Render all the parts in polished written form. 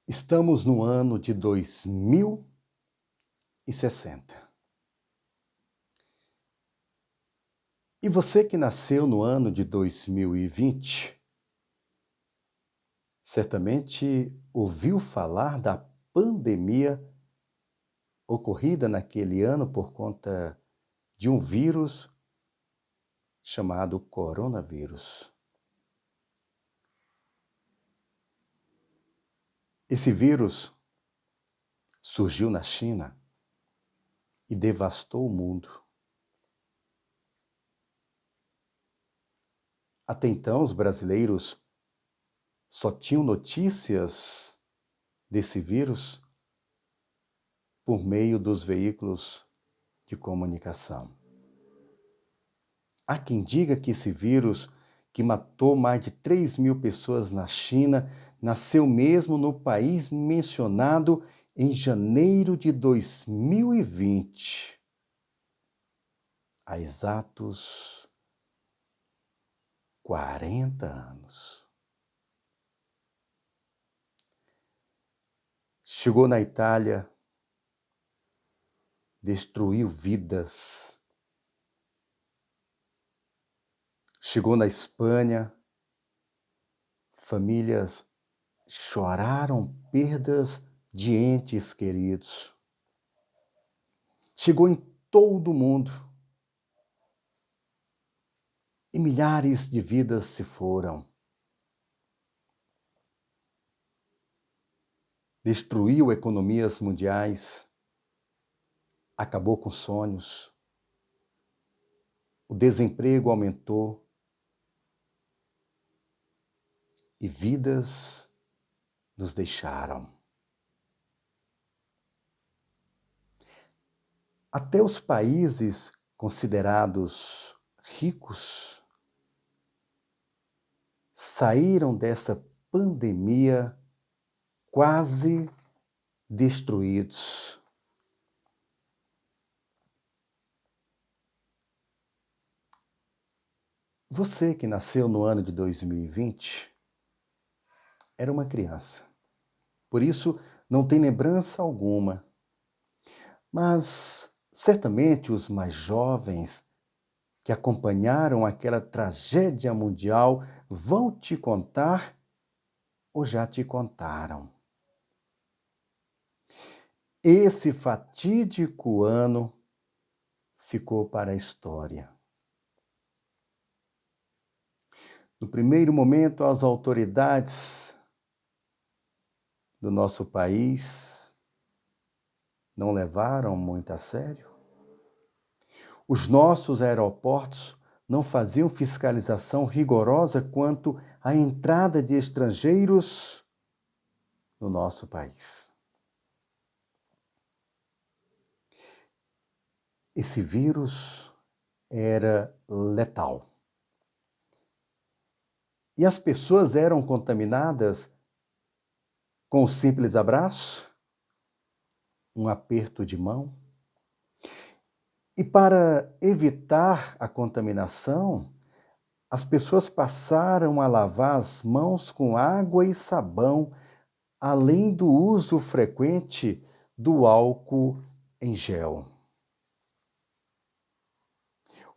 Estamos no ano de 2060. E você que nasceu no ano de 2020, certamente ouviu falar da pandemia ocorrida naquele ano por conta de um vírus chamado coronavírus. Esse vírus surgiu na China e devastou o mundo. Até então, os brasileiros só tinham notícias desse vírus por meio dos veículos de comunicação. Há quem diga que esse vírus, que matou mais de 3.000 pessoas na China, nasceu mesmo no país mencionado em janeiro de 2020, há exatos 40 anos. Chegou na Itália, destruiu vidas. Chegou na Espanha, famílias choraram perdas de entes queridos. Chegou em todo o mundo e milhares de vidas se foram. Destruiu economias mundiais, acabou com sonhos. O desemprego aumentou e vidas nos deixaram. Até os países considerados ricos saíram dessa pandemia quase destruídos. Você que nasceu no ano de 2020 era uma criança. Por isso, não tem lembrança alguma. Mas certamente os mais jovens que acompanharam aquela tragédia mundial vão te contar ou já te contaram. Esse fatídico ano ficou para a história. No primeiro momento, as autoridades do nosso país não levaram muito a sério. Os nossos aeroportos não faziam fiscalização rigorosa quanto à entrada de estrangeiros no nosso país. Esse vírus era letal. E as pessoas eram contaminadas com um simples abraço, um aperto de mão. E para evitar a contaminação, as pessoas passaram a lavar as mãos com água e sabão, além do uso frequente do álcool em gel.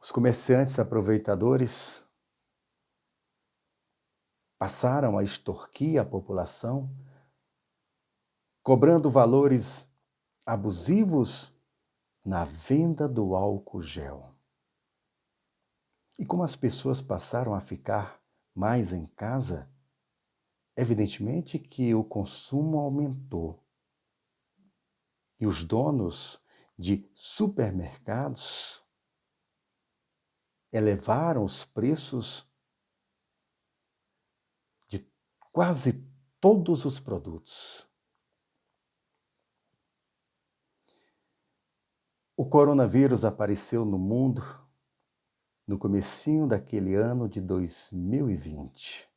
Os comerciantes aproveitadores passaram a extorquir a população, cobrando valores abusivos na venda do álcool gel. E como as pessoas passaram a ficar mais em casa, evidentemente que o consumo aumentou. E os donos de supermercados elevaram os preços de quase todos os produtos. O coronavírus apareceu no mundo no comecinho daquele ano de 2020.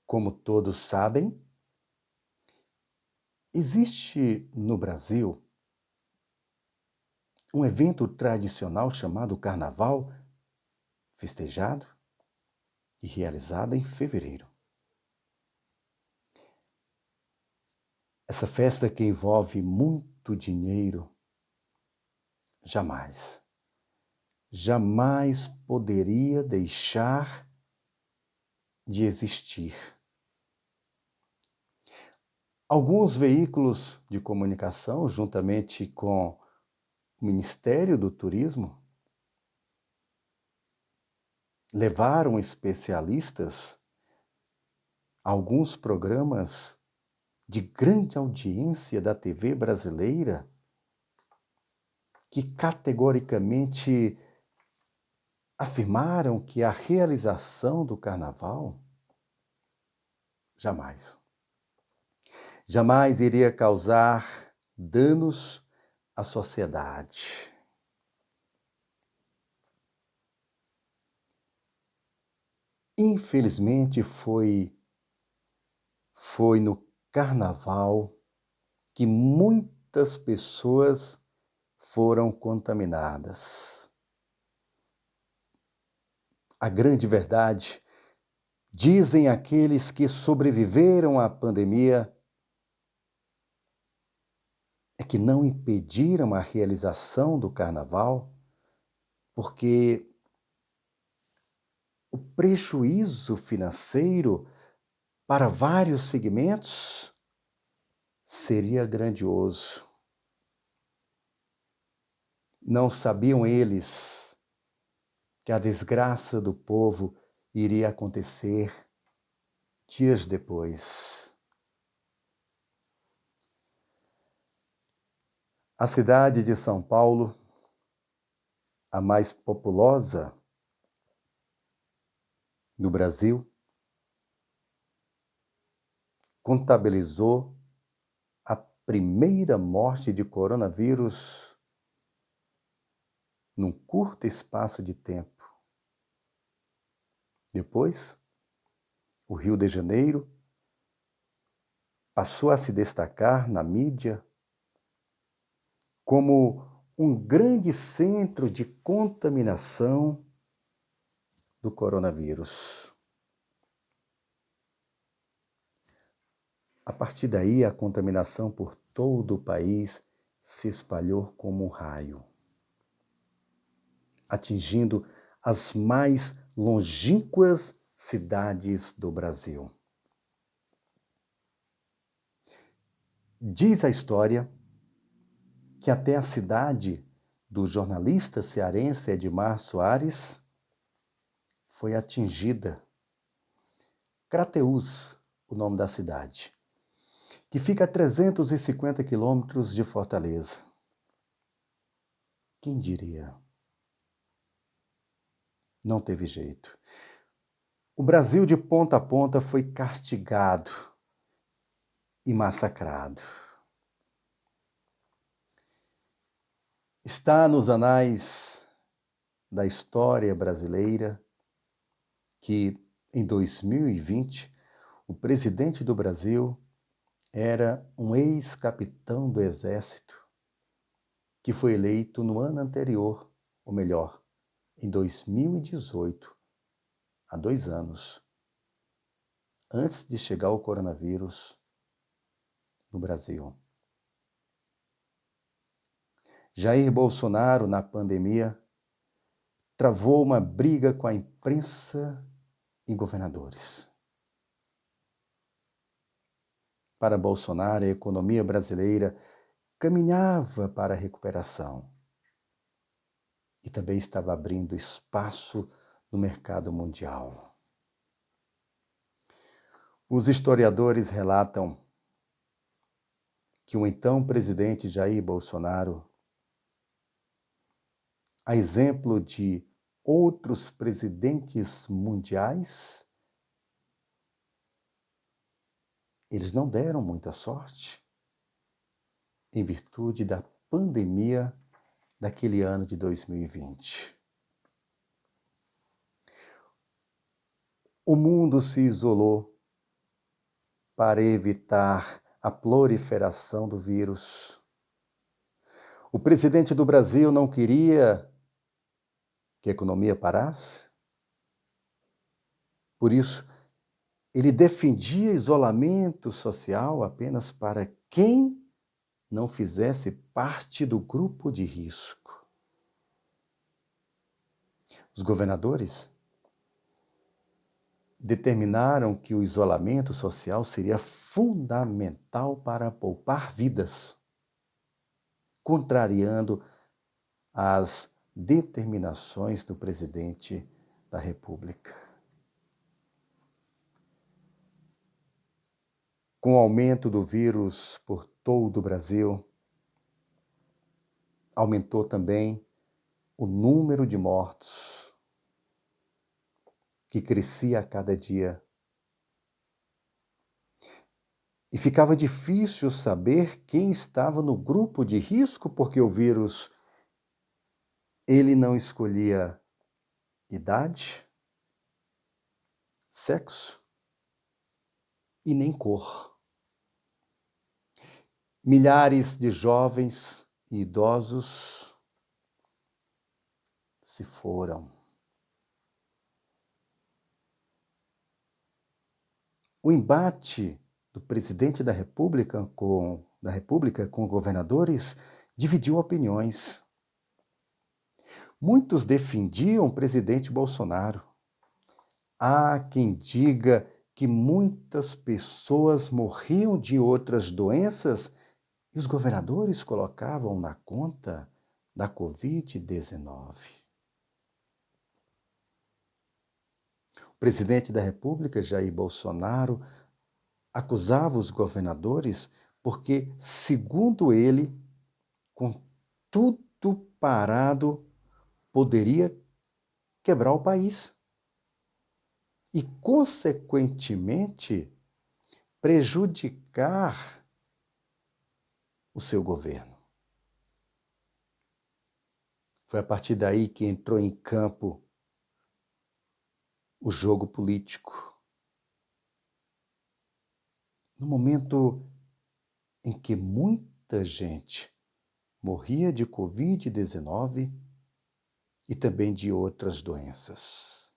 Como todos sabem, existe no Brasil um evento tradicional chamado Carnaval, festejado e realizado em fevereiro. essa festa que envolve muito dinheiro, jamais, jamais poderia deixar de existir. Alguns veículos de comunicação, juntamente com o Ministério do Turismo, levaram especialistas a alguns programas de grande audiência da TV brasileira que categoricamente afirmaram que a realização do carnaval jamais iria causar danos à sociedade. Infelizmente, foi no carnaval que muitas pessoas foram contaminadas. A grande verdade, dizem aqueles que sobreviveram à pandemia, é que não impediram a realização do carnaval, porque o prejuízo financeiro para vários segmentos seria grandioso. Não sabiam eles que a desgraça do povo iria acontecer dias depois. A cidade de São Paulo, a mais populosa do Brasil, contabilizou a primeira morte de coronavírus num curto espaço de tempo. Depois, o Rio de Janeiro passou a se destacar na mídia como um grande centro de contaminação do coronavírus. A partir daí, a contaminação por todo o país se espalhou como um raio, atingindo as mais longínquas cidades do Brasil. Diz a história que até a cidade do jornalista cearense Edmar Soares foi atingida. Crateús, o nome da cidade, que fica a 350 quilômetros de Fortaleza. Quem diria? Não teve jeito. O Brasil de ponta a ponta foi castigado e massacrado. Está nos anais da história brasileira que, em 2020, o presidente do Brasil era um ex-capitão do Exército que foi eleito no ano anterior, ou melhor, em 2018, há 2 anos, antes de chegar o coronavírus no Brasil. Jair Bolsonaro, na pandemia, travou uma briga com a imprensa e governadores. Para Bolsonaro, a economia brasileira caminhava para a recuperação e também estava abrindo espaço no mercado mundial. Os historiadores relatam que o então presidente Jair Bolsonaro, a exemplo de outros presidentes mundiais, eles não deram muita sorte em virtude da pandemia daquele ano de 2020. O mundo se isolou para evitar a proliferação do vírus. O presidente do Brasil não queria que a economia parasse. Por isso, Ele defendia isolamento social apenas para quem não fizesse parte do grupo de risco. Os governadores determinaram que o isolamento social seria fundamental para poupar vidas, contrariando as determinações do presidente da República. Com o aumento do vírus por todo o Brasil, aumentou também o número de mortos, que crescia a cada dia. E ficava difícil saber quem estava no grupo de risco, porque o vírus, ele não escolhia idade, sexo e nem cor. Milhares de jovens e idosos se foram. O embate do presidente da República com governadores dividiu opiniões. Muitos defendiam o presidente Bolsonaro. Há quem diga que muitas pessoas morriam de outras doenças e os governadores colocavam na conta da Covid-19. O presidente da República, Jair Bolsonaro, acusava os governadores porque, segundo ele, com tudo parado, poderia quebrar o país e, consequentemente, prejudicar o seu governo. Foi a partir daí que entrou em campo o jogo político. No momento em que muita gente morria de Covid-19 e também de outras doenças.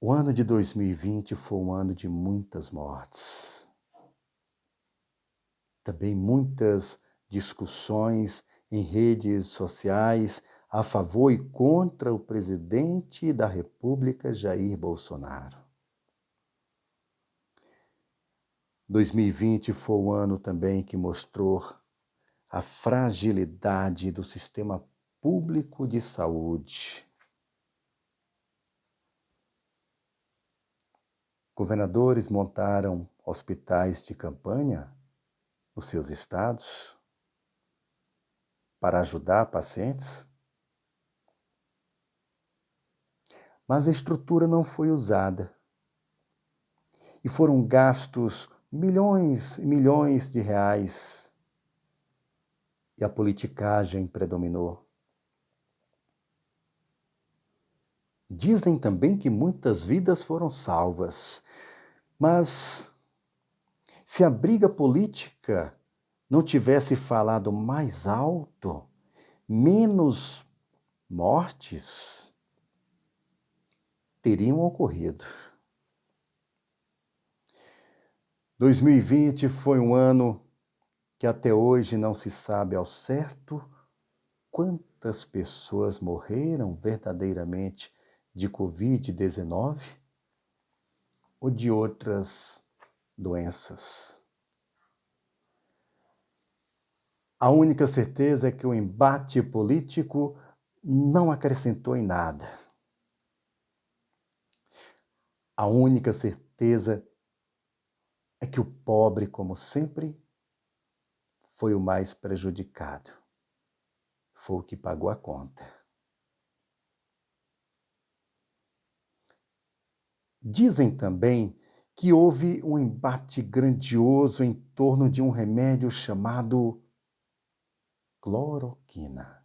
O ano de 2020 foi um ano de muitas mortes. Também muitas discussões em redes sociais a favor e contra o presidente da República, Jair Bolsonaro. 2020 foi um ano também que mostrou a fragilidade do sistema público de saúde. Governadores montaram hospitais de campanha nos seus estados para ajudar pacientes, mas a estrutura não foi usada e foram gastos milhões e milhões de reais e a politicagem predominou. Dizem também que muitas vidas foram salvas, mas se a briga política não tivesse falado mais alto, menos mortes teriam ocorrido. 2020 foi um ano que até hoje não se sabe ao certo quantas pessoas morreram verdadeiramente de Covid-19 ou de outras doenças. A única certeza é que o embate político não acrescentou em nada. A única certeza é que o pobre, como sempre, foi o mais prejudicado. Foi o que pagou a conta. Dizem também que houve um embate grandioso em torno de um remédio chamado cloroquina.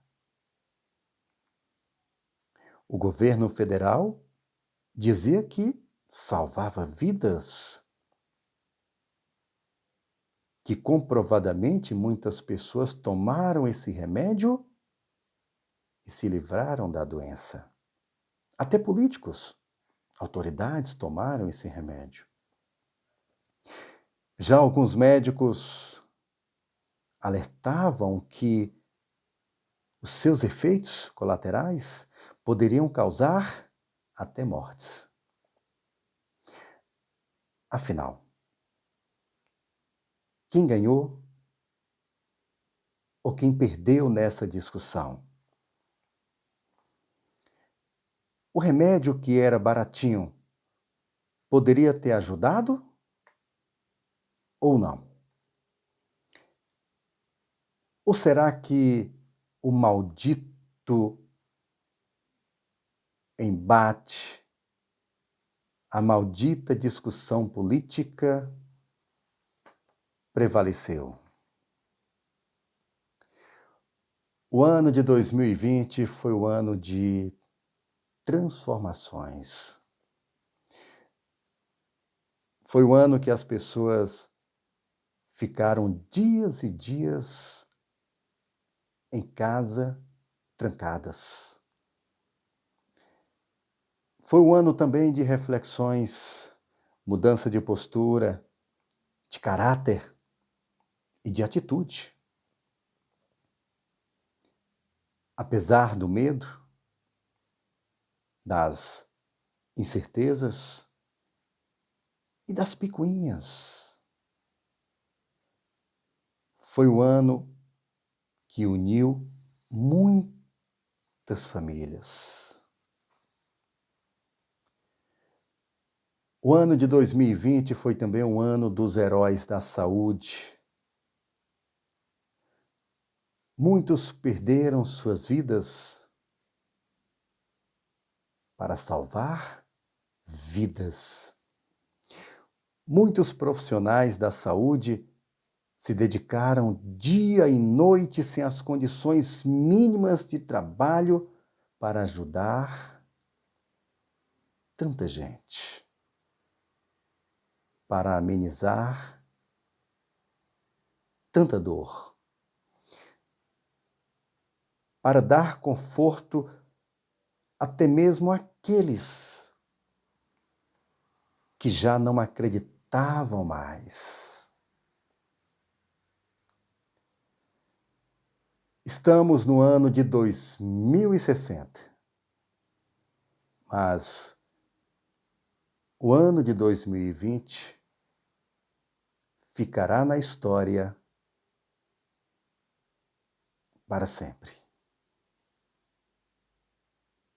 O governo federal dizia que salvava vidas, que comprovadamente muitas pessoas tomaram esse remédio e se livraram da doença. Até políticos. autoridades tomaram esse remédio. Já alguns médicos alertavam que os seus efeitos colaterais poderiam causar até mortes. Afinal, quem ganhou ou quem perdeu nessa discussão? O remédio que era baratinho poderia ter ajudado ou não? Ou será que o maldito embate, a maldita discussão política prevaleceu? O ano de 2020 foi o ano de transformações. Foi o ano que as pessoas ficaram dias e dias em casa, trancadas. Foi um ano também de reflexões, mudança de postura, de caráter e de atitude. Apesar do medo, das incertezas e das picuinhas, foi o ano que uniu muitas famílias. O ano de 2020 foi também um ano dos heróis da saúde. Muitos perderam suas vidas para salvar vidas. Muitos profissionais da saúde se dedicaram dia e noite sem as condições mínimas de trabalho para ajudar tanta gente, para amenizar tanta dor, para dar conforto até mesmo àqueles que já não acreditavam mais. Estamos no ano de 2060, mas o ano de 2020 ficará na história para sempre.